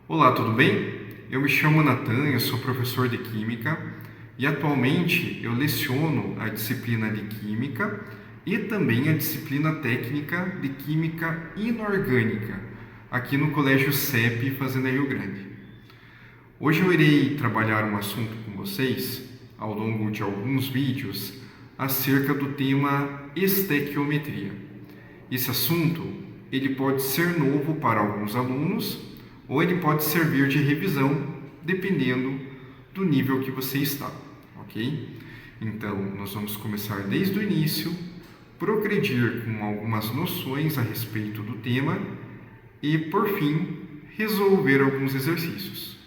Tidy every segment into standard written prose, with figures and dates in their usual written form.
Olá, tudo bem? Eu me chamo Natan, eu sou professor de Química e atualmente eu leciono a disciplina de Química e também a disciplina técnica de Química Inorgânica aqui no Colégio CEP Fazenda Rio Grande. Hoje eu irei trabalhar um assunto com vocês ao longo de alguns vídeos acerca do tema estequiometria. Esse assunto ele pode ser novo para alguns alunos ou ele pode servir de revisão, dependendo do nível que você está, ok? Então, nós vamos começar desde o início, progredir com algumas noções a respeito do tema e, por fim, resolver alguns exercícios.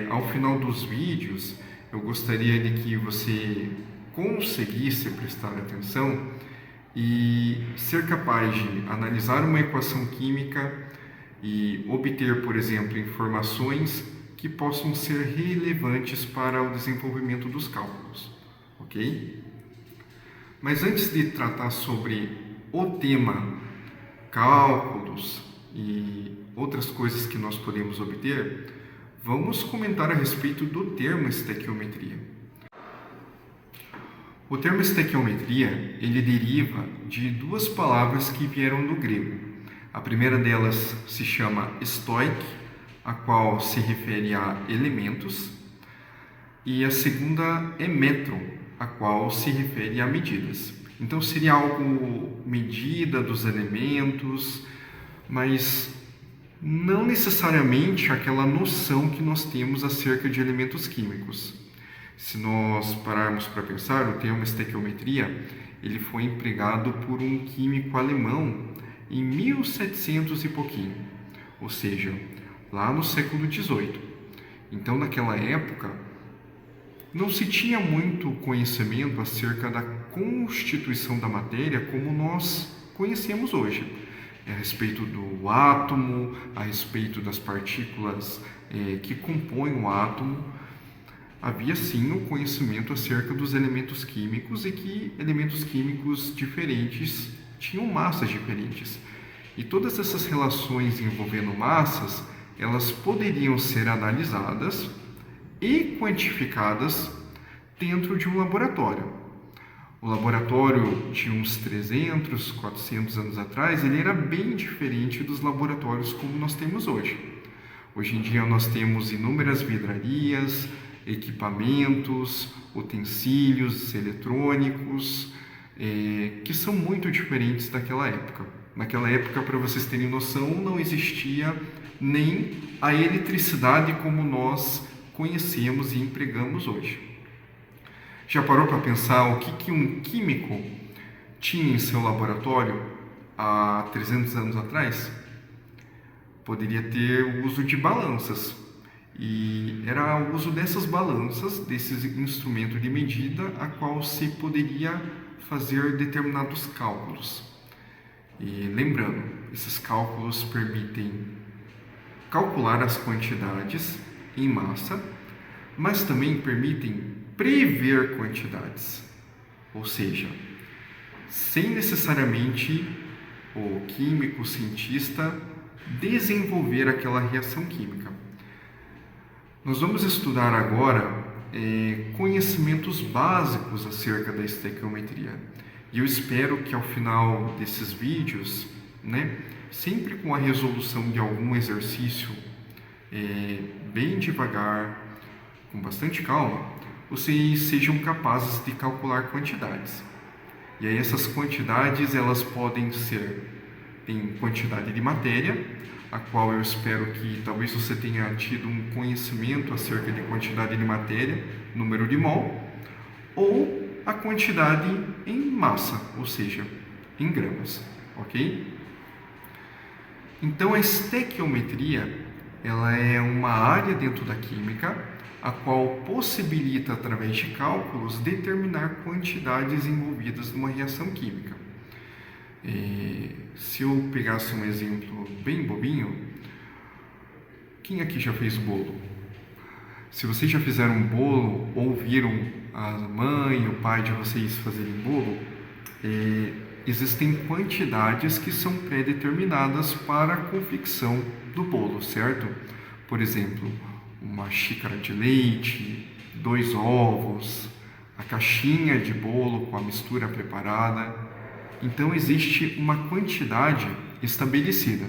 Ao final dos vídeos, eu gostaria de que você conseguisse prestar atenção e ser capaz de analisar uma equação química e obter, por exemplo, informações que possam ser relevantes para o desenvolvimento dos cálculos, ok? Mas antes de tratar sobre o tema cálculos e outras coisas que nós podemos obter, vamos comentar a respeito do termo estequiometria. O termo estequiometria, ele deriva de duas palavras que vieram do grego. A primeira delas se chama stoik, a qual se refere a elementos, e a segunda é metron, a qual se refere a medidas. Então seria algo medida dos elementos, mas não necessariamente aquela noção que nós temos acerca de elementos químicos. Se nós pararmos para pensar, o termo estequiometria ele foi empregado por um químico alemão em 1700 e pouquinho, ou seja, lá no século XVIII. Então, naquela época, não se tinha muito conhecimento acerca da constituição da matéria como nós conhecemos hoje. A respeito do átomo, a respeito das partículas que compõem o átomo, havia sim o conhecimento acerca dos elementos químicos e que elementos químicos diferentes tinham massas diferentes. E todas essas relações envolvendo massas, elas poderiam ser analisadas e quantificadas dentro de um laboratório. O laboratório de uns 300, 400 anos atrás, ele era bem diferente dos laboratórios como nós temos hoje. Hoje em dia nós temos inúmeras vidrarias, equipamentos, utensílios eletrônicos, que são muito diferentes daquela época. Naquela época, para vocês terem noção, não existia nem a eletricidade como nós conhecemos e empregamos hoje. Já parou para pensar o que um químico tinha em seu laboratório há 300 anos atrás? Poderia ter o uso de balanças. E era o uso dessas balanças, desses instrumentos de medida, a qual se poderia fazer determinados cálculos. E lembrando, esses cálculos permitem calcular as quantidades em massa, mas também permitem prever quantidades. Ou seja, sem necessariamente o químico, o cientista, desenvolver aquela reação química. Nós vamos estudar agora conhecimentos básicos acerca da estequiometria. E eu espero que ao final desses vídeos, sempre com a resolução de algum exercício, bem devagar, com bastante calma, vocês sejam capazes de calcular quantidades. E aí essas quantidades, elas podem ser em quantidade de matéria, a qual eu espero que talvez você tenha tido um conhecimento acerca de quantidade de matéria, número de mol, ou a quantidade em massa, ou seja, em gramas, ok? Então a estequiometria, ela é uma área dentro da química, a qual possibilita, através de cálculos, determinar quantidades envolvidas numa reação química. Se eu pegasse um exemplo bem bobinho, quem aqui já fez bolo? Se vocês já fizeram um bolo ou viram a mãe, o pai de vocês fazerem bolo, existem quantidades que são pré-determinadas para a confecção do bolo, certo? Por exemplo, uma xícara de leite, 2 ovos, a caixinha de bolo com a mistura preparada. Então existe uma quantidade estabelecida.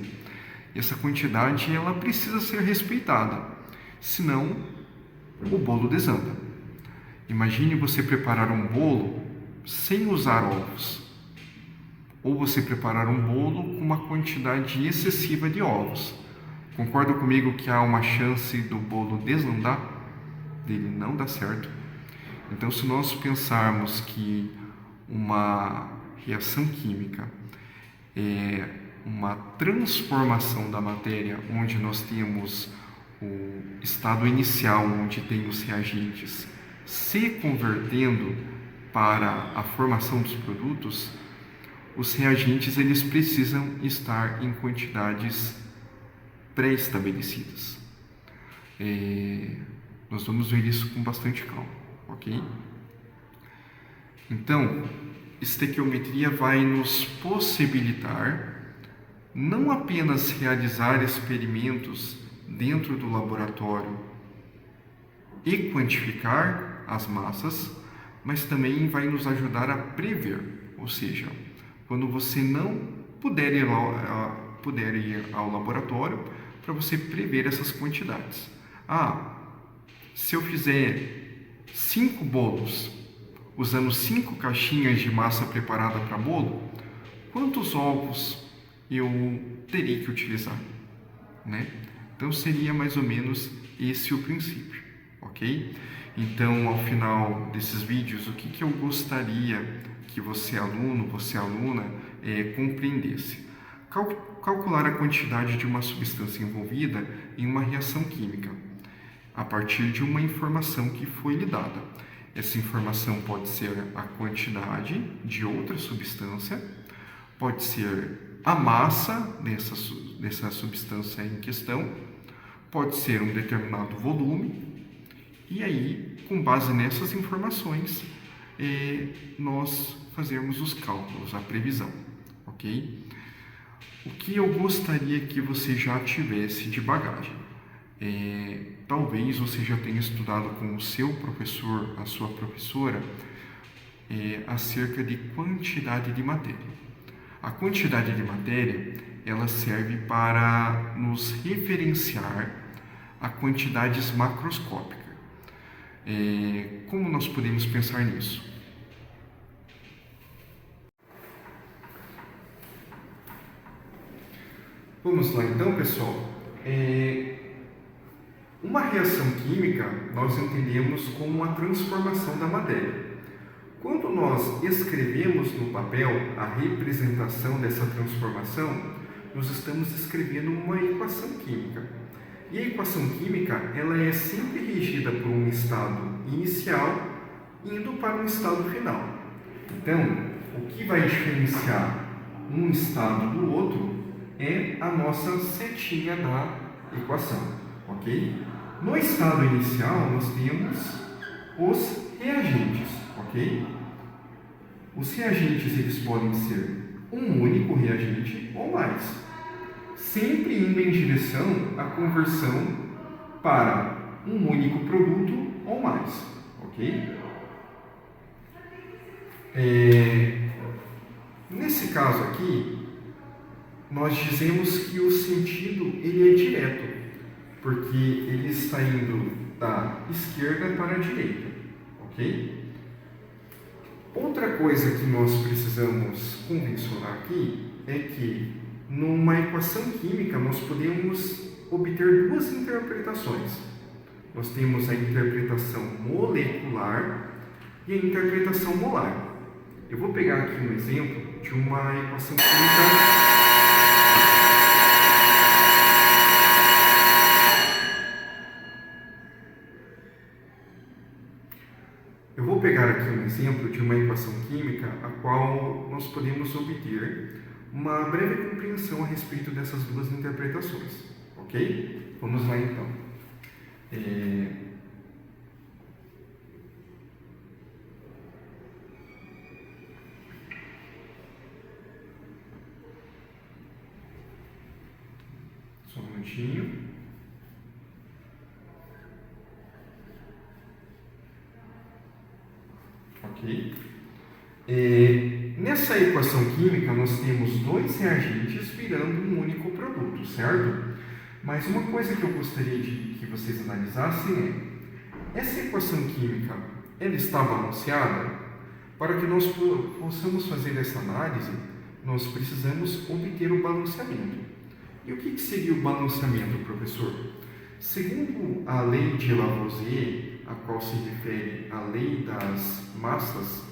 E essa quantidade ela precisa ser respeitada, senão o bolo desanda. Imagine você preparar um bolo sem usar ovos, ou você preparar um bolo com uma quantidade excessiva de ovos. Concorda comigo que há uma chance do bolo desandar, dele não dar certo? Então, se nós pensarmos que uma reação química é uma transformação da matéria, onde nós temos o estado inicial, onde tem os reagentes se convertendo para a formação dos produtos, os reagentes eles precisam estar em quantidades pré-estabelecidas. Nós vamos ver isso com bastante calma, ok? Então, estequiometria vai nos possibilitar não apenas realizar experimentos dentro do laboratório e quantificar as massas, mas também vai nos ajudar a prever, ou seja, quando você não puder ir ao laboratório, para você prever essas quantidades. Se eu fizer 5 bolos usando 5 caixinhas de massa preparada para bolo, quantos ovos eu teria que utilizar, né? Então seria mais ou menos esse o princípio, ok? Então, ao final desses vídeos, o que eu gostaria que você aluno, você aluna, compreendesse? Calcular a quantidade de uma substância envolvida em uma reação química, a partir de uma informação que foi lhe dada. Essa informação pode ser a quantidade de outra substância, pode ser a massa dessa substância em questão, pode ser um determinado volume, e aí, com base nessas informações, nós fazermos os cálculos, a previsão, ok? O que eu gostaria que você já tivesse de bagagem? Talvez você já tenha estudado com o seu professor, a sua professora, acerca de quantidade de matéria. A quantidade de matéria, ela serve para nos referenciar a quantidades macroscópicas. Como nós podemos pensar nisso? Vamos lá então, pessoal. Uma reação química nós entendemos como uma transformação da matéria. Quando nós escrevemos no papel a representação dessa transformação, nós estamos escrevendo uma equação química. E a equação química ela é sempre regida por um estado inicial indo para um estado final. Então, o que vai diferenciar um estado do outro é a nossa setinha da equação, ok? No estado inicial, nós temos os reagentes, ok? Os reagentes eles podem ser um único reagente ou mais, sempre indo em direção à conversão para um único produto ou mais, ok? Nesse caso aqui, nós dizemos que o sentido ele é direto, porque ele está indo da esquerda para a direita, ok? Outra coisa que nós precisamos convencionar aqui é que numa equação química nós podemos obter duas interpretações. Nós temos a interpretação molecular e a interpretação molar. Eu vou pegar aqui um exemplo de uma equação química. Eu vou pegar aqui um exemplo de uma equação química a qual nós podemos obter uma breve compreensão a respeito dessas duas interpretações, ok? Vamos lá então. minutinho. Ok? Nessa equação química, nós temos dois reagentes virando um único produto, certo? Mas uma coisa que eu gostaria de que vocês analisassem é: essa equação química, ela está balanceada? Para que nós possamos fazer essa análise, nós precisamos obter o balanceamento. E o que seria o balanceamento, professor? Segundo a lei de Lavoisier, a qual se refere à lei das massas,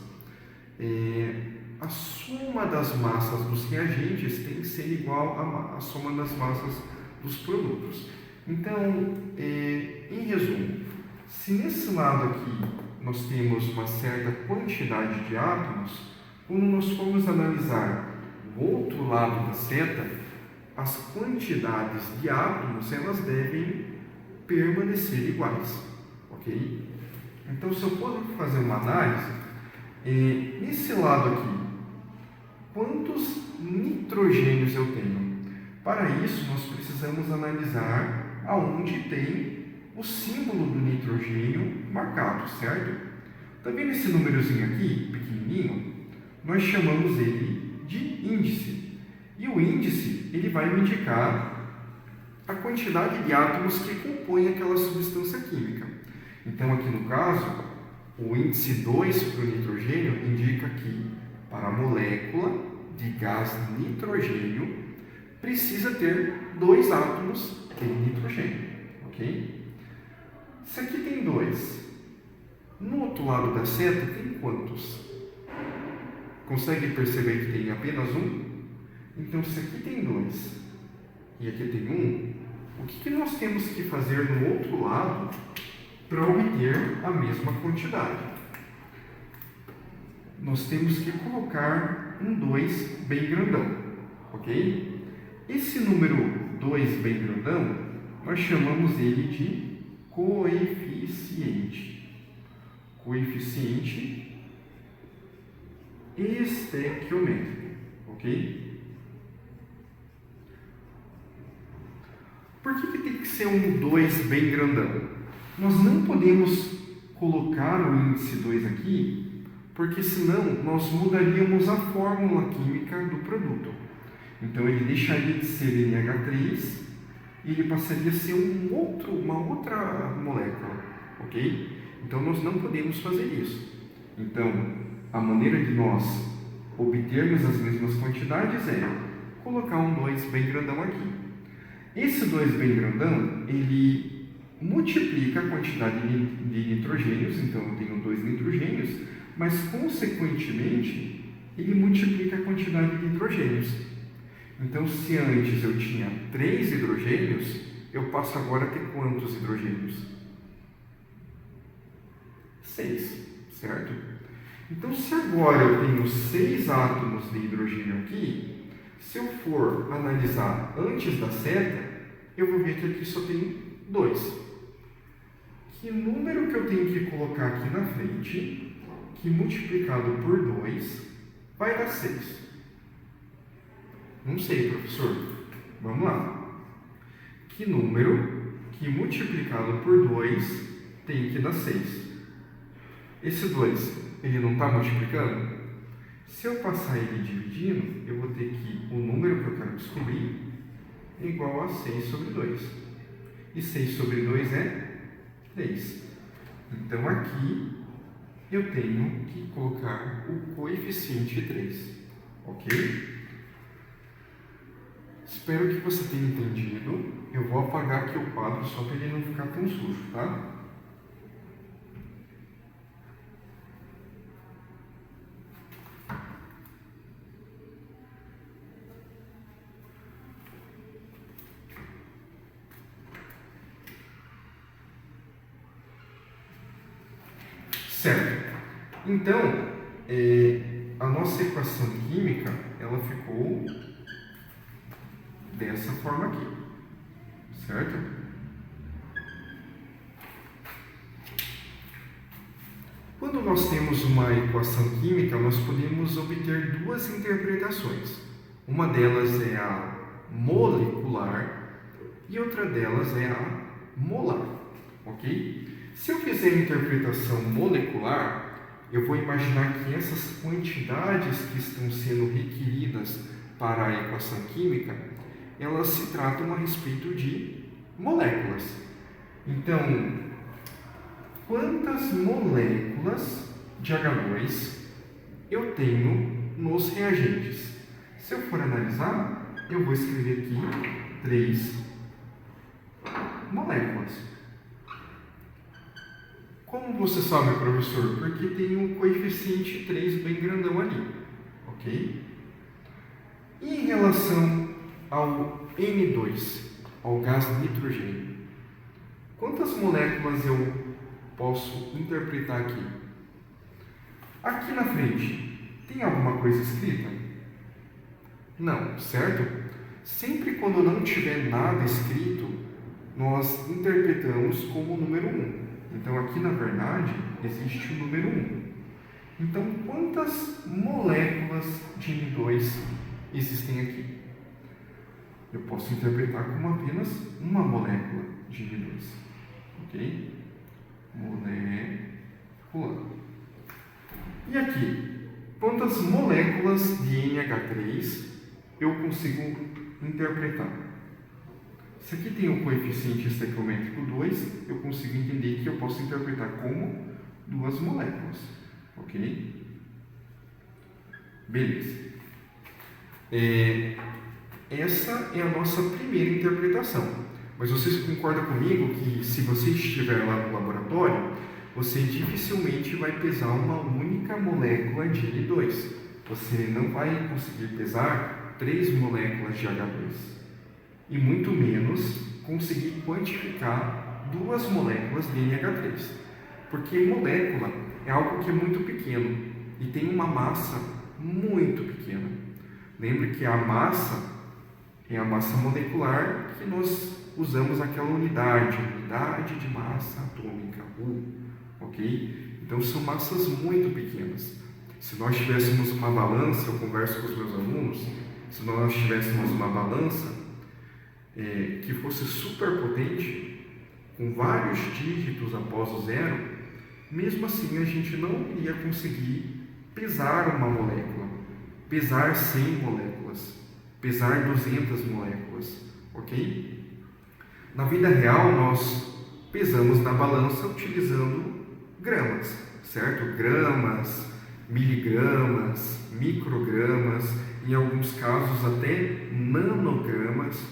a soma das massas dos reagentes tem que ser igual à soma das massas dos produtos. Então, em resumo, se nesse lado aqui nós temos uma certa quantidade de átomos, quando nós formos analisar o outro lado da seta, as quantidades de átomos elas devem permanecer iguais, ok? Então, se eu for fazer uma análise, nesse lado aqui, quantos nitrogênios eu tenho? Para isso, nós precisamos analisar aonde tem o símbolo do nitrogênio marcado, certo? Tá vendo esse númerozinho aqui, pequenininho? Nós chamamos ele de índice. E o índice, ele vai me indicar a quantidade de átomos que compõem aquela substância química. Então, aqui no caso, o índice 2 para o nitrogênio indica que para a molécula de gás nitrogênio precisa ter 2 átomos de nitrogênio, ok? Se aqui tem 2, no outro lado da seta tem quantos? Consegue perceber que tem apenas 1? Então, se aqui tem 2 e aqui tem 1, o que nós temos que fazer no outro lado para obter a mesma quantidade? Nós temos que colocar um 2 bem grandão, ok? Esse número 2 bem grandão, nós chamamos ele de coeficiente. Coeficiente estequiométrico, ok? Por que tem que ser um 2 bem grandão? Nós não podemos colocar o índice 2 aqui, porque senão nós mudaríamos a fórmula química do produto. Então ele deixaria de ser NH3 e ele passaria a ser uma outra molécula, ok? Então nós não podemos fazer isso. Então a maneira de nós obtermos as mesmas quantidades é colocar um 2 bem grandão aqui. Esse 2 bem grandão, ele multiplica a quantidade de nitrogênios, então eu tenho 2 nitrogênios, mas consequentemente ele multiplica a quantidade de hidrogênios. Então, se antes eu tinha 3 hidrogênios, eu passo agora a ter quantos hidrogênios? 6, certo? Então, se agora eu tenho 6 átomos de hidrogênio aqui, se eu for analisar antes da seta, eu vou ver que aqui só tem 2. Que número que eu tenho que colocar aqui na frente, que multiplicado por 2 vai dar 6? Não sei, professor. Vamos lá. Que número que multiplicado por 2 tem que dar 6? Esse 2, ele não está multiplicando? Se eu passar ele dividindo, eu vou ter que o número que eu quero descobrir é igual a 6 sobre 2. E 6 sobre 2 é 3. Então, aqui eu tenho que colocar o coeficiente 3. Ok? Espero que você tenha entendido. Eu vou apagar aqui o quadro só para ele não ficar tão sujo, tá? Certo. Então, a nossa equação química, ela ficou dessa forma aqui, certo? Quando nós temos uma equação química, nós podemos obter duas interpretações. Uma delas é a molecular e outra delas é a molar, ok? Se eu fizer a interpretação molecular, eu vou imaginar que essas quantidades que estão sendo requeridas para a equação química, elas se tratam a respeito de moléculas. Então, quantas moléculas de H2 eu tenho nos reagentes? Se eu for analisar, eu vou escrever aqui 3 moléculas. Como você sabe, professor? Porque tem um coeficiente 3 bem grandão ali, ok? E em relação ao N2, ao gás nitrogênio, quantas moléculas eu posso interpretar aqui? Aqui na frente, tem alguma coisa escrita? Não, certo? Sempre quando não tiver nada escrito, nós interpretamos como o número 1. Então, aqui na verdade, existe o número 1. Então, quantas moléculas de N2 existem aqui? Eu posso interpretar como apenas uma molécula de N2. Ok? Molécula. E aqui, quantas moléculas de NH3 eu consigo interpretar? Se aqui tem um coeficiente estequiométrico 2, eu consigo entender que eu posso interpretar como 2 moléculas. Ok? Beleza. Essa é a nossa primeira interpretação. Mas vocês concordam comigo que se você estiver lá no laboratório, você dificilmente vai pesar uma única molécula de N2. Você não vai conseguir pesar 3 moléculas de H2. E muito menos conseguir quantificar 2 moléculas de NH3. Porque molécula é algo que é muito pequeno e tem uma massa muito pequena. Lembre que a massa é a massa molecular que nós usamos aquela unidade de massa atômica, U, ok? Então são massas muito pequenas. Se nós tivéssemos uma balança, eu converso com os meus alunos, se nós tivéssemos uma balança que fosse super potente, com vários dígitos após o zero, mesmo assim a gente não iria conseguir pesar uma molécula, pesar 100 moléculas, pesar 200 moléculas, ok? Na vida real, nós pesamos na balança utilizando gramas, certo? Gramas, miligramas, microgramas, em alguns casos até nanogramas,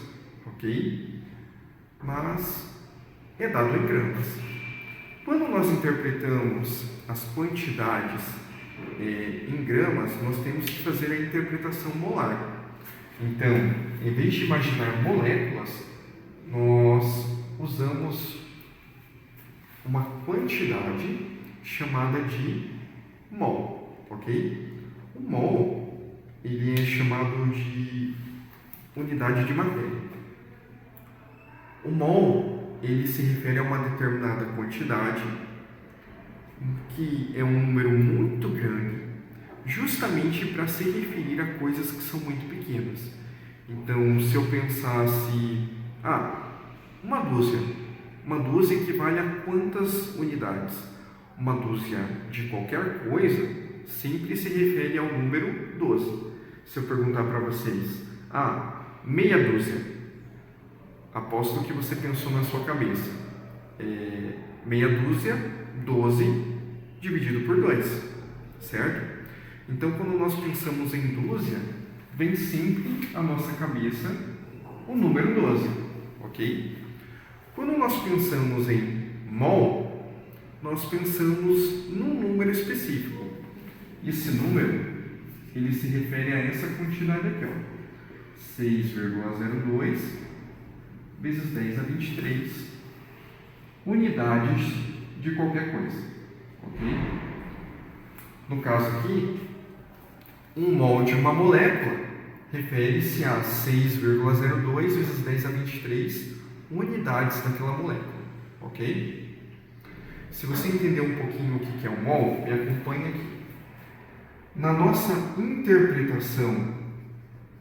ok? Mas é dado em gramas. Quando nós interpretamos as quantidades em gramas, nós temos que fazer a interpretação molar. Então, em vez de imaginar moléculas, nós usamos uma quantidade chamada de mol, ok? O mol, ele é chamado de unidade de matéria. O mol, ele se refere a uma determinada quantidade, que é um número muito grande, justamente para se referir a coisas que são muito pequenas. Então, se eu pensasse, uma dúzia equivale a quantas unidades? Uma dúzia de qualquer coisa sempre se refere ao número 12. Se eu perguntar para vocês, meia dúzia, aposto que você pensou na sua cabeça, meia dúzia, 12 dividido por 2, certo? Então, quando nós pensamos em dúzia, vem sempre à nossa cabeça o número 12, ok? Quando nós pensamos em mol, nós pensamos num número específico. Esse número, ele se refere a essa quantidade aqui, 6,02 vezes 10 a 23 unidades de qualquer coisa, ok? No caso aqui, um mol de uma molécula refere-se a 6,02 vezes 10 a 23 unidades daquela molécula, ok? Se você entender um pouquinho o que é um mol, me acompanhe aqui. Na nossa interpretação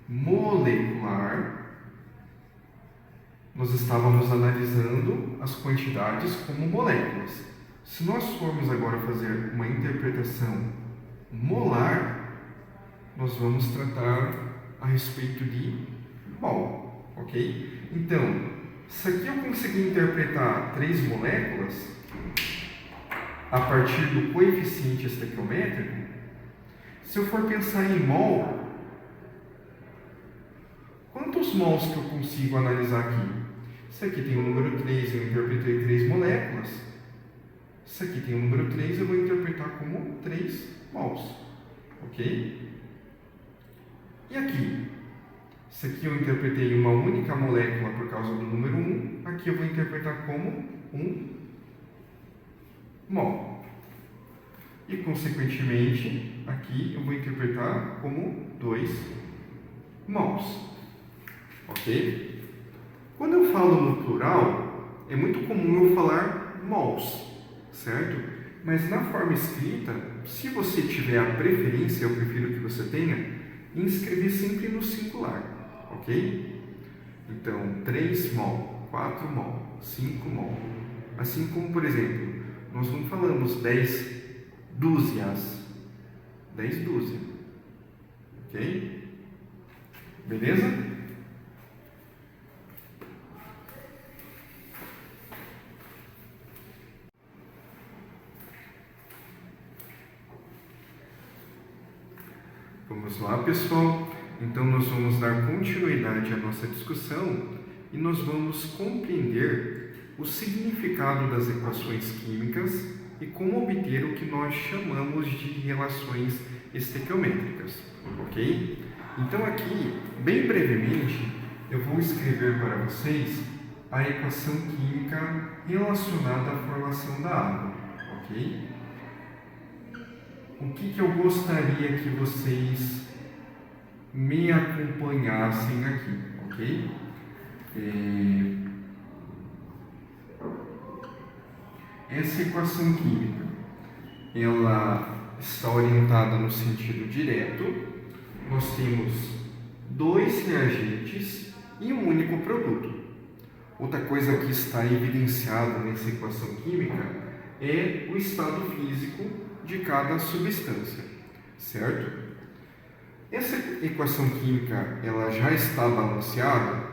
molecular, nós estávamos analisando as quantidades como moléculas. Se nós formos agora fazer uma interpretação molar, nós vamos tratar a respeito de mol, ok? Então, se aqui eu conseguir interpretar 3 moléculas a partir do coeficiente estequiométrico, se eu for pensar em mol, quantos mols que eu consigo analisar aqui? Se aqui tem o número 3, eu interpretei 3 moléculas. Se aqui tem o número 3, eu vou interpretar como 3 mols, ok? E aqui? Se aqui eu interpretei uma única molécula por causa do número 1, aqui eu vou interpretar como 1 mol. E, consequentemente, aqui eu vou interpretar como 2 mols. Ok? Quando eu falo no plural, é muito comum eu falar mols, certo? Mas na forma escrita, se você tiver a preferência, eu prefiro que você tenha, em escrever sempre no singular, ok? Então, 3 mol, 4 mol, 5 mol. Assim como, por exemplo, nós não falamos 10 dúzias, 10 dúzias, ok? Beleza? Vamos lá, pessoal. Então, nós vamos dar continuidade à nossa discussão e nós vamos compreender o significado das equações químicas e como obter o que nós chamamos de relações estequiométricas, ok? Então, aqui, bem brevemente, eu vou escrever para vocês a equação química relacionada à formação da água, ok? O que eu gostaria que vocês me acompanhassem aqui, ok? Essa equação química, ela está orientada no sentido direto. Nós temos 2 reagentes e um único produto. Outra coisa que está evidenciada nessa equação química é o estado físico de cada substância, certo? Essa equação química, ela já está balanceada.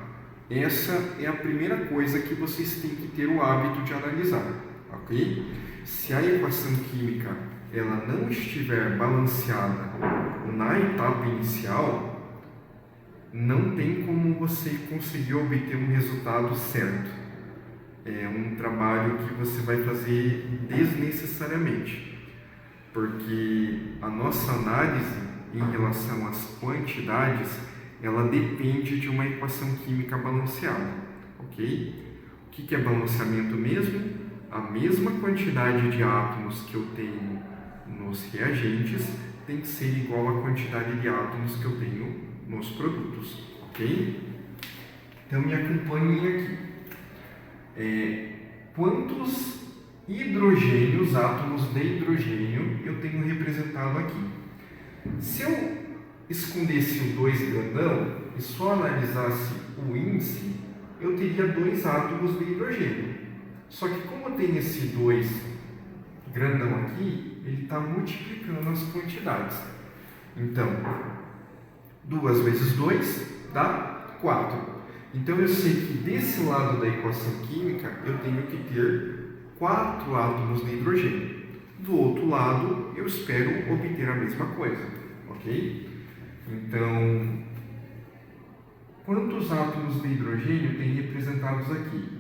Essa é a primeira coisa que vocês têm que ter o hábito de analisar, ok? Se a equação química ela não estiver balanceada na etapa inicial, não tem como você conseguir obter um resultado certo. É um trabalho que você vai fazer desnecessariamente, porque a nossa análise em relação às quantidades, ela depende de uma equação química balanceada, ok? O que é balanceamento mesmo? A mesma quantidade de átomos que eu tenho nos reagentes tem que ser igual à quantidade de átomos que eu tenho nos produtos, ok? Então, me acompanhem aqui. Quantos hidrogênios, átomos de hidrogênio, eu tenho representado aqui? Se eu escondesse o 2 grandão e só analisasse o índice, eu teria 2 átomos de hidrogênio. Só que como tem esse 2 grandão aqui, ele está multiplicando as quantidades. Então, 2 vezes 2 dá 4. Então, eu sei que desse lado da equação química, eu tenho que ter 4 átomos de hidrogênio. Do outro lado, eu espero obter a mesma coisa, ok? Então, quantos átomos de hidrogênio tem representados aqui?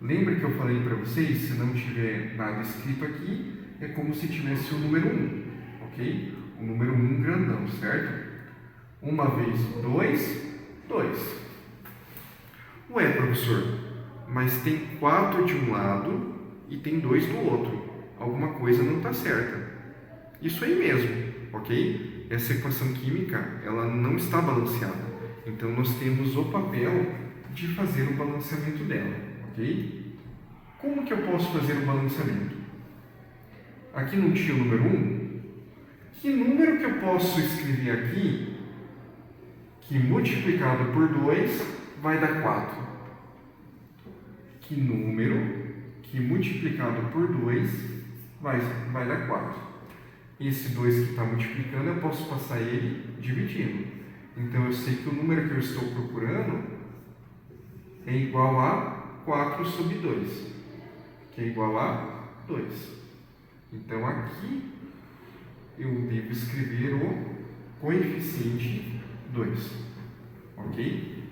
Lembra que eu falei para vocês, se não tiver nada escrito aqui, é como se tivesse o número 1, ok? O número 1 grandão, certo? 1 vezes 2, 2. Ué, professor, mas tem 4 de um lado e tem 2 do outro. Alguma coisa não está certa. Isso aí mesmo, ok? Essa equação química, ela não está balanceada. Então, nós temos o papel de fazer o balanceamento dela, ok? Como que eu posso fazer o balanceamento? Aqui não tinha o número 1? Que número que eu posso escrever aqui que multiplicado por 2 vai dar 4? que número que multiplicado por 2 vai dar 4. Esse 2 que está multiplicando, eu posso passar ele dividindo. Então, eu sei que o número que eu estou procurando é igual a 4 sobre 2, que é igual a 2. Então, aqui eu devo escrever o coeficiente 2. Ok?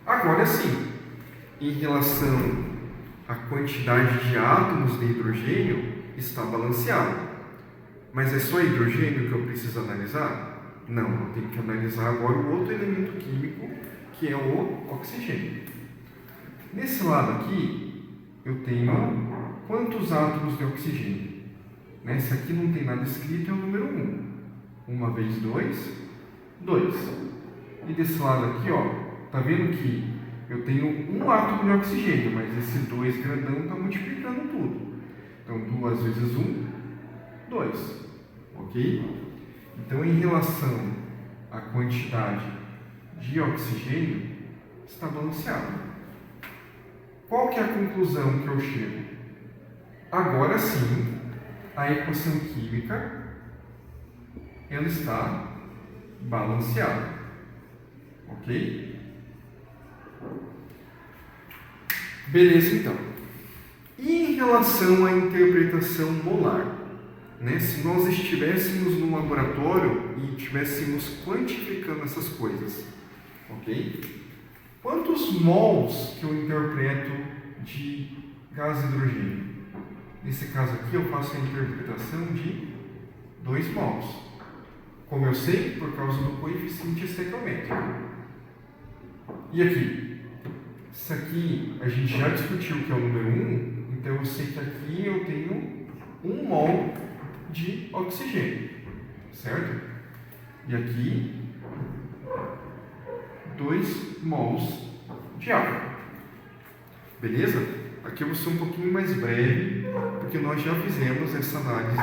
Agora sim, em relação à quantidade de átomos de hidrogênio, está balanceado. Mas é só hidrogênio que eu preciso analisar? Não, eu tenho que analisar agora o outro elemento químico, que é o oxigênio. Nesse lado aqui, eu tenho quantos átomos de oxigênio? Esse aqui não tem nada escrito, é o número 1. 1 vezes 2, 2. E desse lado aqui, ó, tá vendo que eu tenho um átomo de oxigênio, mas esse 2 grandão está multiplicando tudo. Então, 2 vezes 1, 2. Ok? Então, em relação à quantidade de oxigênio, está balanceado. Qual que é a conclusão que eu chego? Agora sim, a equação química ela está balanceada. Ok? Beleza, então. E em relação à interpretação molar? Se nós estivéssemos no laboratório e estivéssemos quantificando essas coisas, ok? Quantos mols que eu interpreto de gás hidrogênio? Nesse caso aqui, eu faço a interpretação de 2 mols. Como eu sei? Por causa do coeficiente estequiométrico. E aqui? Isso aqui, a gente já discutiu que é o número 1, então eu sei que aqui eu tenho 1 mol de oxigênio, certo? E aqui, 2 mols de água. Beleza? Aqui eu vou ser um pouquinho mais breve, porque nós já fizemos essa análise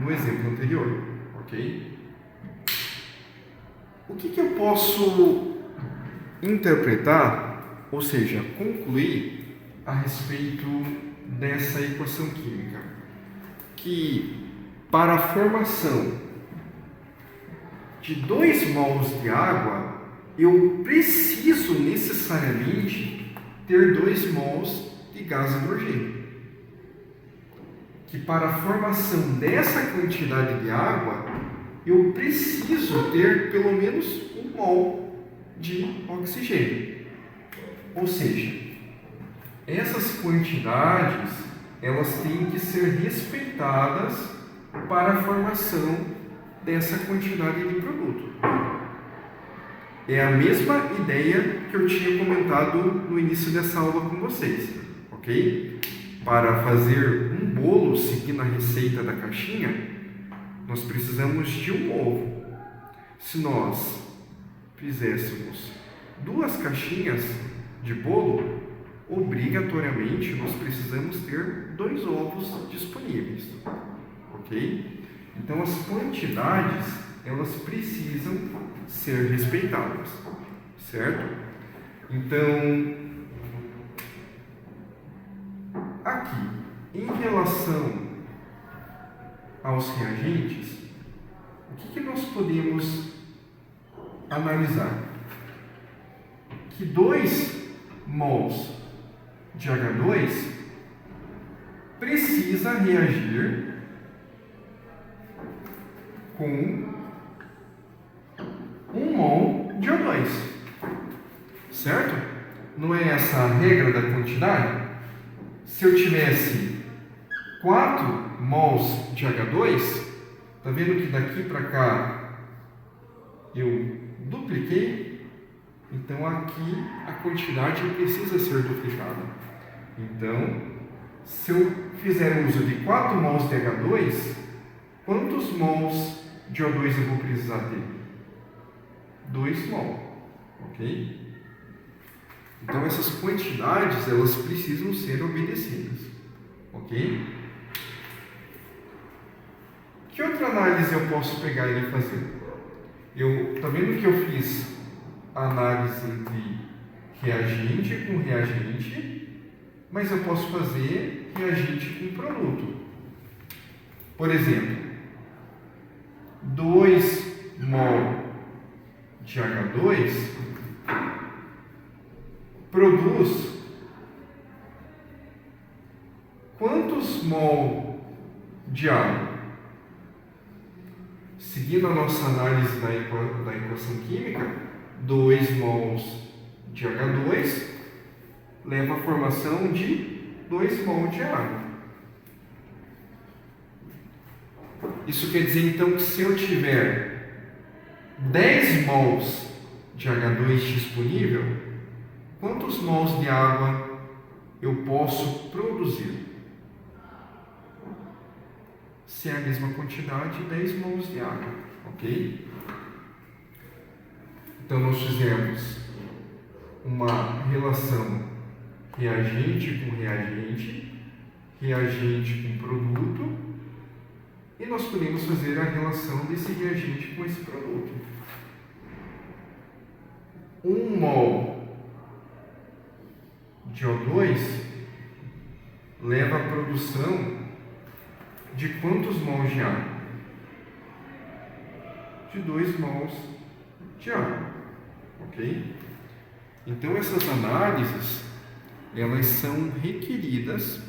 no exemplo anterior, ok? O que eu posso interpretar, ou seja, concluir a respeito dessa equação química? Que para a formação de 2 mols de água, eu preciso necessariamente ter 2 mols de gás hidrogênio. Que para a formação dessa quantidade de água, eu preciso ter pelo menos 1 mol de oxigênio. Ou seja, essas quantidades, elas têm que ser respeitadas para a formação dessa quantidade de produto. É a mesma ideia que eu tinha comentado no início dessa aula com vocês, ok? Para fazer um bolo seguindo a receita da caixinha, nós precisamos de 1 ovo. Se nós fizéssemos 2 caixinhas de bolo, obrigatoriamente nós precisamos ter 2 ovos disponíveis, ok? Então as quantidades elas precisam ser respeitadas, certo? Então aqui em relação aos reagentes, o que nós podemos analisar? Que 2 mols de H2 precisa reagir com 1 mol de O2, certo? Não é essa a regra da quantidade? Se eu tivesse 4 mols de H2, tá vendo que daqui para cá eu dupliquei? Então aqui a quantidade precisa ser duplicada. Então, se eu fizer uso de 4 mols de H2, quantos mols de O2 eu vou precisar ter? 2 mol, ok? Então essas quantidades elas precisam ser obedecidas, ok? Que outra análise eu posso pegar e fazer? Tá vendo que eu fiz a análise entre reagente com reagente mas eu posso fazer reagente com produto. Por exemplo, 2 mol de H2 produz quantos mol de água? Seguindo a nossa análise da equação química, 2 mols de H2 leva à formação de 2 mol de água. Isso quer dizer então que se eu tiver 10 mols de H2 disponível, quantos mols de água eu posso produzir? Se é a mesma quantidade, 10 mols de água, ok? Então nós fizemos uma relação reagente com reagente, reagente com produto, e nós podemos fazer a relação desse reagente com esse produto. 1 mol de O2 leva à produção de quantos mols de água? De 2 mols de água, ok? Então essas análises, elas são requeridas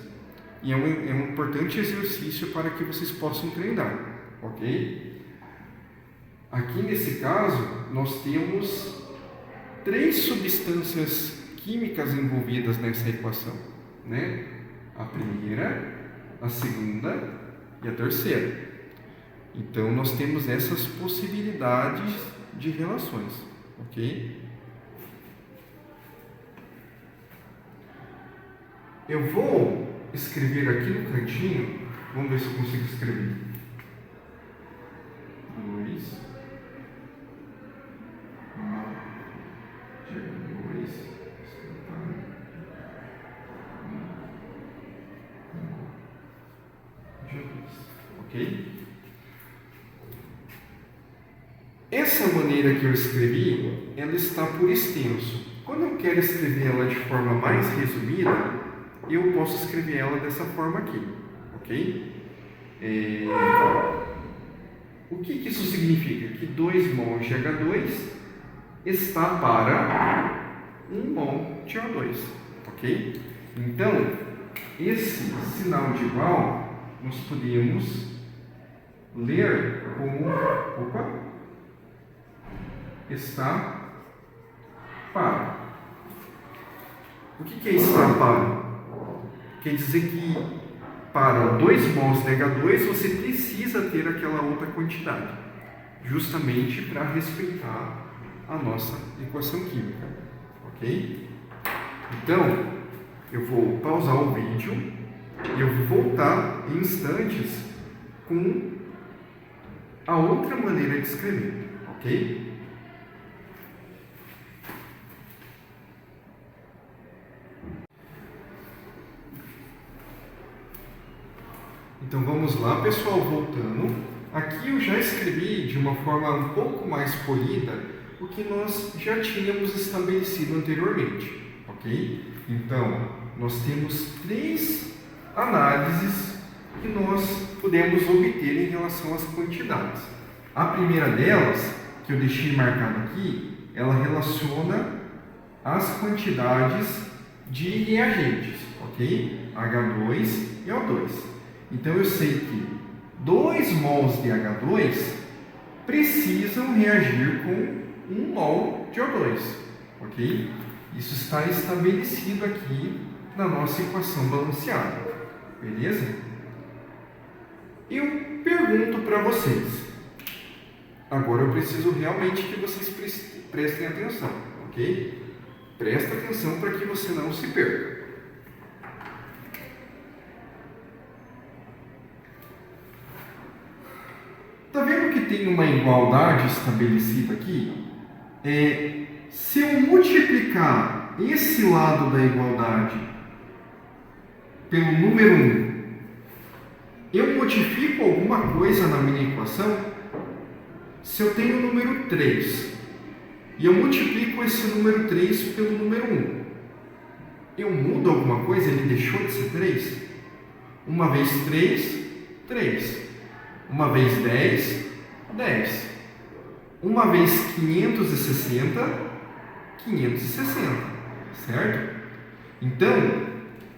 e é um importante exercício para que vocês possam treinar, ok? Aqui nesse caso, nós temos 3 substâncias químicas envolvidas nessa equação, né? A primeira, a segunda e a terceira. Então, nós temos essas possibilidades de relações, ok? Eu vou escrever aqui no cantinho, vamos ver se eu consigo escrever. 2 mol de H2 de O2, ok? Essa maneira que eu escrevi, ela está por extenso. Quando eu quero escrever ela de forma mais resumida, eu posso escrever ela dessa forma aqui, ok? O que isso significa? Que 2 mols de H2 está para 1 mol de O2, ok? Então, esse sinal de igual, nós podemos ler como, está para. O que é estar para? Quer dizer que para 2 mols de H2 você precisa ter aquela outra quantidade, justamente para respeitar a nossa equação química, ok? Então, eu vou pausar o vídeo e eu vou voltar em instantes com a outra maneira de escrever, ok? Então vamos lá, pessoal, voltando. Aqui eu já escrevi de uma forma um pouco mais polida o que nós já tínhamos estabelecido anteriormente, ok? Então, nós temos 3 análises que nós podemos obter em relação às quantidades. A primeira delas, que eu deixei marcado aqui, ela relaciona as quantidades de reagentes, ok? H2 e O2. Então eu sei que 2 mols de H2 precisam reagir com 1 mol de O2, ok? Isso está estabelecido aqui na nossa equação balanceada, beleza? Eu pergunto para vocês, agora eu preciso realmente que vocês prestem atenção, ok? Presta atenção para que você não se perca. Está vendo que tem uma igualdade estabelecida aqui? Se eu multiplicar esse lado da igualdade pelo número 1, eu modifico alguma coisa na minha equação? Se eu tenho o número 3 e eu multiplico esse número 3 pelo número 1, eu mudo alguma coisa, ele deixou de ser 3? Uma vez 3, 3. Uma vez 10, 10. Uma vez 560, 560. Certo? Então,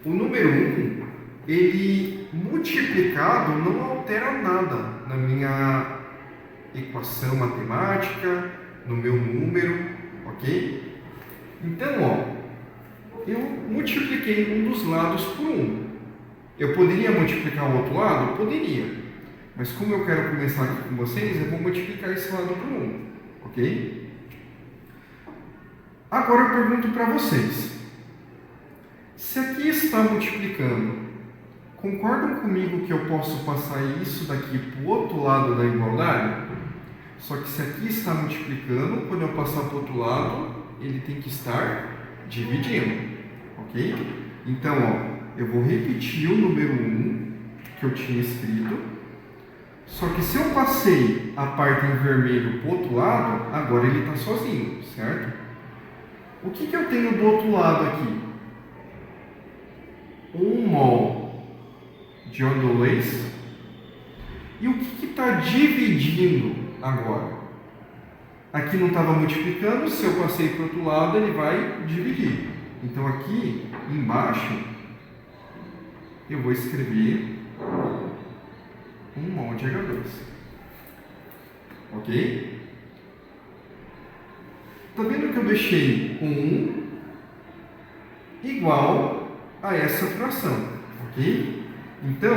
o número 1, ele multiplicado não altera nada na minha equação matemática, no meu número, ok? Então, ó, eu multipliquei um dos lados por 1. Eu poderia multiplicar o outro lado? Poderia. Mas como eu quero começar aqui com vocês, eu vou multiplicar esse lado por 1, ok? Agora eu pergunto para vocês. Se aqui está multiplicando, concordam comigo que eu posso passar isso daqui para o outro lado da igualdade? Só que se aqui está multiplicando, quando eu passar para o outro lado, ele tem que estar dividindo, ok? Então, ó, eu vou repetir o número 1 que eu tinha escrito, só que se eu passei a parte em vermelho para o outro lado, agora ele está sozinho, certo? O que eu tenho do outro lado aqui? 1 mol de O2. E o que está dividindo agora? Aqui não estava multiplicando, se eu passei para o outro lado, ele vai dividir. Então aqui embaixo, eu vou escrever 1 mol de H2. Ok? Está vendo que eu deixei 1 igual a essa fração, ok? Então,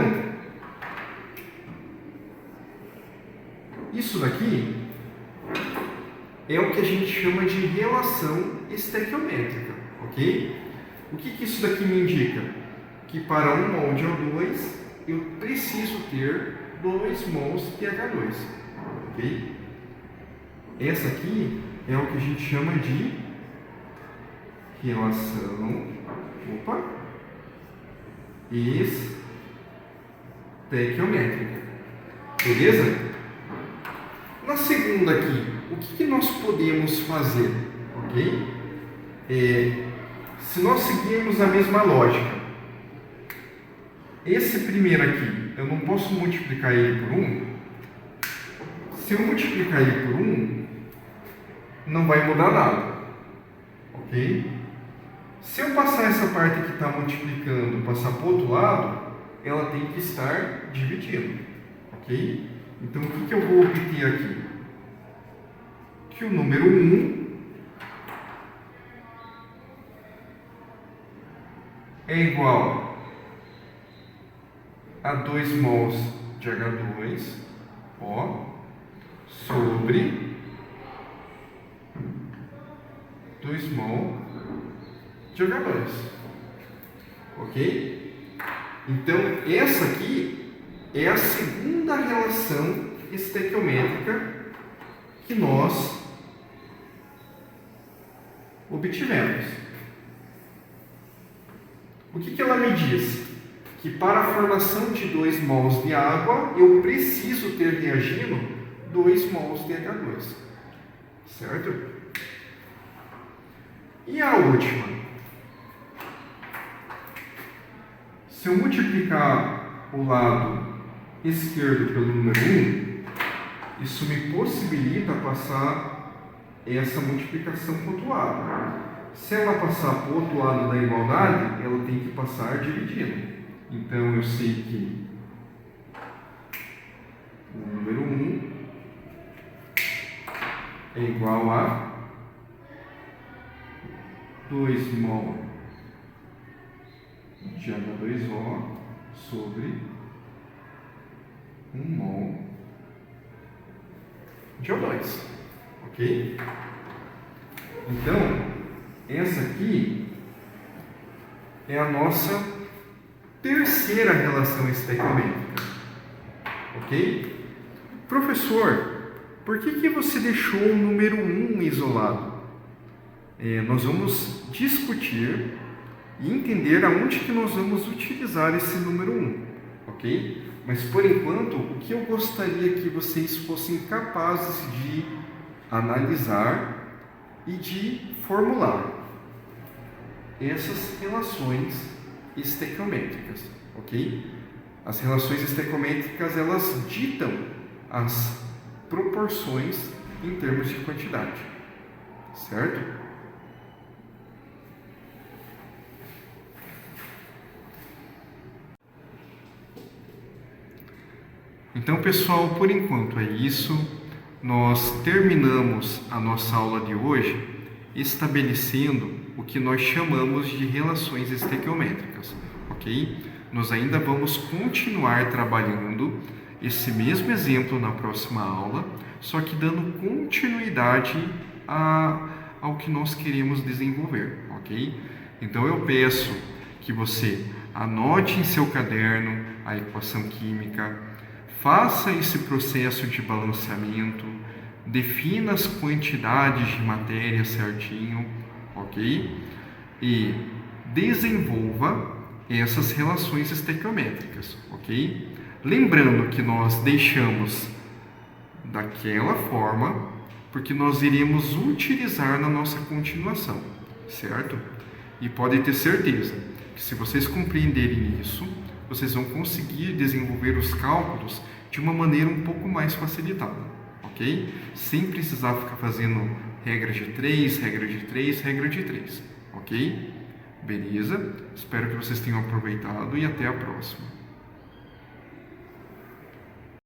isso daqui é o que a gente chama de relação estequiométrica, ok? O que isso daqui me indica? Que para 1 mol de O2, eu preciso ter 2 mols de H2, ok? Essa aqui é o que a gente chama de relação estequiométrica. Beleza? Na segunda aqui, o que nós podemos fazer? Ok? Se nós seguirmos a mesma lógica, esse primeiro aqui, eu não posso multiplicar ele por 1? Se eu multiplicar ele por 1, não vai mudar nada. Ok? Se eu passar essa parte que está multiplicando, passar para o outro lado, ela tem que estar dividindo. Ok? Então, o que eu vou obter aqui? Que o número 1 é igual a 2 mols de H2, ó, sobre 2 mol de H2. Ok? Então, essa aqui é a segunda relação estequiométrica que nós obtivemos. O que ela me diz? Que para a formação de 2 mols de água, eu preciso ter reagindo 2 mols de H2. Certo? E a última? Se eu multiplicar o lado esquerdo pelo número 1, isso me possibilita passar essa multiplicação para o outro lado. Se ela passar para o outro lado da igualdade, ela tem que passar dividindo. Então, eu sei que o número 1 é igual a 2 mol de H2O sobre 1 mol de O2. Ok? Então, essa aqui é a nossa terceira relação estequiométrica. Ok? Professor, por que você deixou o número 1 isolado? Nós vamos discutir e entender aonde que nós vamos utilizar esse número 1. Ok? Mas, por enquanto, o que eu gostaria que vocês fossem capazes de analisar e de formular. essas relações estequiométricas, ok? As relações estequiométricas, elas ditam as proporções em termos de quantidade, certo? Então, pessoal, por enquanto é isso. Nós terminamos a nossa aula de hoje estabelecendo o que nós chamamos de relações estequiométricas, ok? Nós ainda vamos continuar trabalhando esse mesmo exemplo na próxima aula, só que dando continuidade ao que nós queremos desenvolver, ok? Então eu peço que você anote em seu caderno a equação química, faça esse processo de balanceamento, defina as quantidades de matéria certinho, ok? E desenvolva essas relações estequiométricas, ok? Lembrando que nós deixamos daquela forma porque nós iremos utilizar na nossa continuação, certo? E pode ter certeza que se vocês compreenderem isso, vocês vão conseguir desenvolver os cálculos de uma maneira um pouco mais facilitada, ok? Sem precisar ficar fazendo regra de 3, regra de 3, regra de 3, ok? Beleza? Espero que vocês tenham aproveitado e até a próxima.